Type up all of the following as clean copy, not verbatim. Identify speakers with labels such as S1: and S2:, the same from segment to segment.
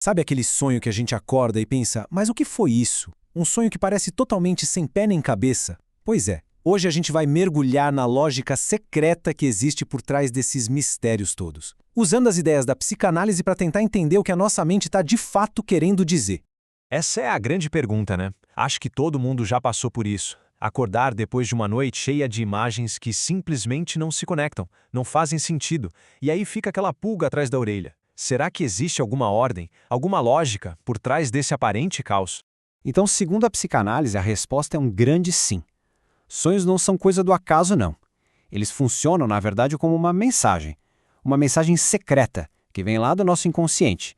S1: Sabe aquele sonho que a gente acorda e pensa, mas o que foi isso? Um sonho que parece totalmente sem pé nem cabeça? Pois é, hoje a gente vai mergulhar na lógica secreta que existe por trás desses mistérios todos, usando as ideias da psicanálise para tentar entender o que a nossa mente está de fato querendo dizer.
S2: Essa é a grande pergunta, né? Acho que todo mundo já passou por isso. Acordar depois de uma noite cheia de imagens que simplesmente não se conectam, não fazem sentido, e aí fica aquela pulga atrás da orelha. Será que existe alguma ordem, alguma lógica por trás desse aparente caos?
S1: Então, segundo a psicanálise, a resposta é um grande sim. Sonhos não são coisa do acaso, não. Eles funcionam, na verdade, como uma mensagem secreta, que vem lá do nosso inconsciente.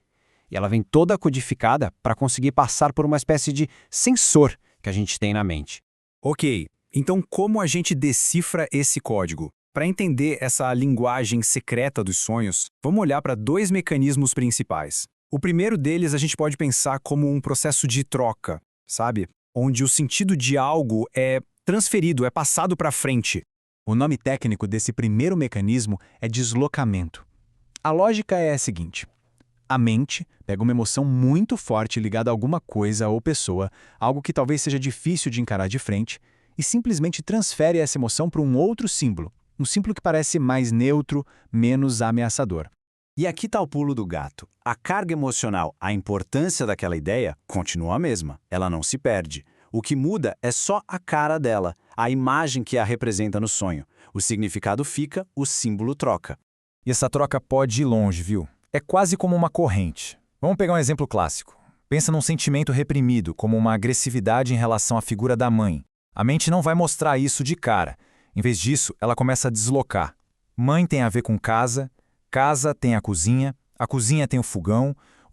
S1: E ela vem toda codificada para conseguir passar por uma espécie de sensor que a gente tem na mente.
S3: Ok, então como a gente decifra esse código? Para entender essa linguagem secreta dos sonhos, vamos olhar para dois mecanismos principais. O primeiro deles a gente pode pensar como um processo de troca, sabe? Onde o sentido de algo é transferido, é passado para frente.
S2: O nome técnico desse primeiro mecanismo é deslocamento. A lógica é a seguinte: a mente pega uma emoção muito forte ligada a alguma coisa ou pessoa, algo que talvez seja difícil de encarar de frente, e simplesmente transfere essa emoção para um outro símbolo, um símbolo que parece mais neutro, menos ameaçador.
S3: E aqui está o pulo do gato. A carga emocional, a importância daquela ideia, continua a mesma. Ela não se perde. O que muda é só a cara dela, a imagem que a representa no sonho. O significado fica, o símbolo troca.
S4: E essa troca pode ir longe, viu? É quase como uma corrente. Vamos pegar um exemplo clássico. Pensa num sentimento reprimido, como uma agressividade em relação à figura da mãe. A mente não vai mostrar isso de cara. Em vez disso, ela começa a deslocar. Mãe tem a ver com casa, casa tem a cozinha tem o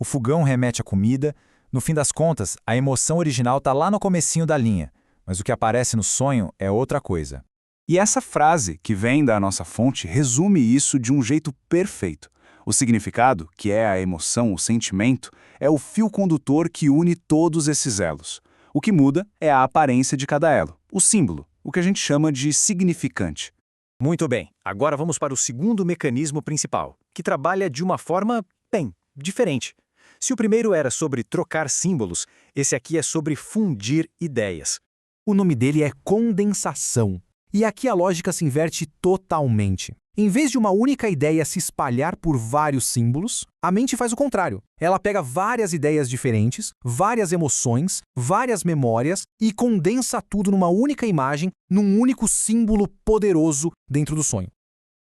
S4: fogão remete à comida. No fim das contas, a emoção original está lá no comecinho da linha, mas o que aparece no sonho é outra coisa.
S3: E essa frase, que vem da nossa fonte, resume isso de um jeito perfeito. O significado, que é a emoção, o sentimento, é o fio condutor que une todos esses elos. O que muda é a aparência de cada elo, o símbolo, o que a gente chama de significante.
S2: Muito bem, agora vamos para o segundo mecanismo principal, que trabalha de uma forma, bem, diferente. Se o primeiro era sobre trocar símbolos, esse aqui é sobre fundir ideias.
S1: O nome dele é condensação. E aqui a lógica se inverte totalmente. Em vez de uma única ideia se espalhar por vários símbolos, a mente faz o contrário. Ela pega várias ideias diferentes, várias emoções, várias memórias e condensa tudo numa única imagem, num único símbolo poderoso dentro do sonho.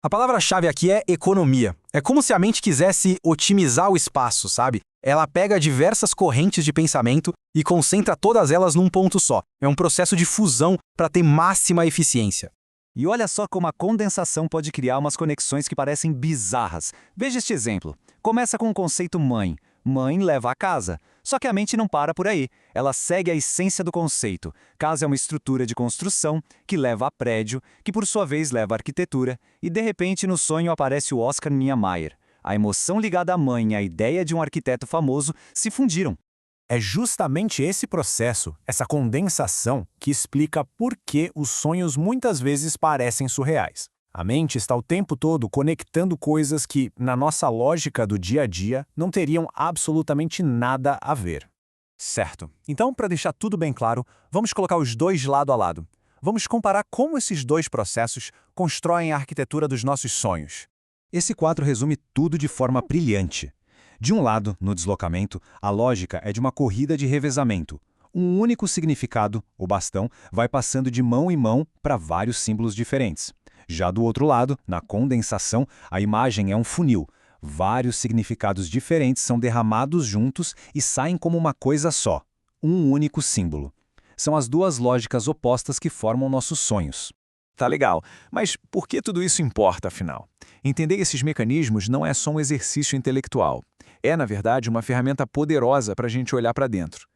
S1: A palavra-chave aqui é economia. É como se a mente quisesse otimizar o espaço, sabe? Ela pega diversas correntes de pensamento e concentra todas elas num ponto só. É um processo de fusão para ter máxima eficiência.
S3: E olha só como a condensação pode criar umas conexões que parecem bizarras. Veja este exemplo. Começa com o conceito mãe. Mãe leva a casa. Só que a mente não para por aí. Ela segue a essência do conceito. Casa é uma estrutura de construção que leva a prédio, que por sua vez leva a arquitetura, e de repente no sonho aparece o Oscar Niemeyer. A emoção ligada à mãe e a ideia de um arquiteto famoso se fundiram.
S5: É justamente esse processo, essa condensação, que explica por que os sonhos muitas vezes parecem surreais. A mente está o tempo todo conectando coisas que, na nossa lógica do dia a dia, não teriam absolutamente nada a ver.
S3: Certo. Então, para deixar tudo bem claro, vamos colocar os dois lado a lado. Vamos comparar como esses dois processos constroem a arquitetura dos nossos sonhos.
S2: Esse quadro resume tudo de forma brilhante. De um lado, no deslocamento, a lógica é de uma corrida de revezamento. Um único significado, o bastão, vai passando de mão em mão para vários símbolos diferentes. Já do outro lado, na condensação, a imagem é um funil. Vários significados diferentes são derramados juntos e saem como uma coisa só, um único símbolo. São as duas lógicas opostas que formam nossos sonhos.
S3: Tá legal, mas por que tudo isso importa, afinal? Entender esses mecanismos não é só um exercício intelectual. É, na verdade, uma ferramenta poderosa para a gente olhar para dentro.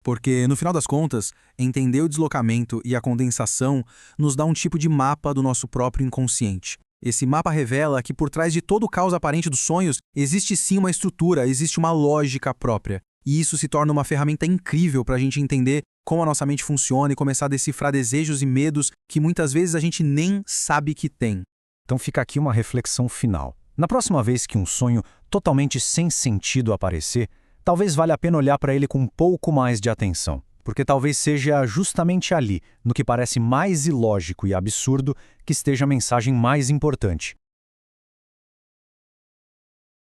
S1: Porque, no final das contas, entender o deslocamento e a condensação nos dá um tipo de mapa do nosso próprio inconsciente. Esse mapa revela que por trás de todo o caos aparente dos sonhos, existe sim uma estrutura, existe uma lógica própria. E isso se torna uma ferramenta incrível para a gente entender como a nossa mente funciona e começar a decifrar desejos e medos que muitas vezes a gente nem sabe que tem.
S2: Então fica aqui uma reflexão final. Na próxima vez que um sonho totalmente sem sentido aparecer,
S5: talvez valha a pena olhar para ele com um pouco mais de atenção, porque talvez seja justamente ali, no que parece mais ilógico e absurdo, que esteja a mensagem mais importante.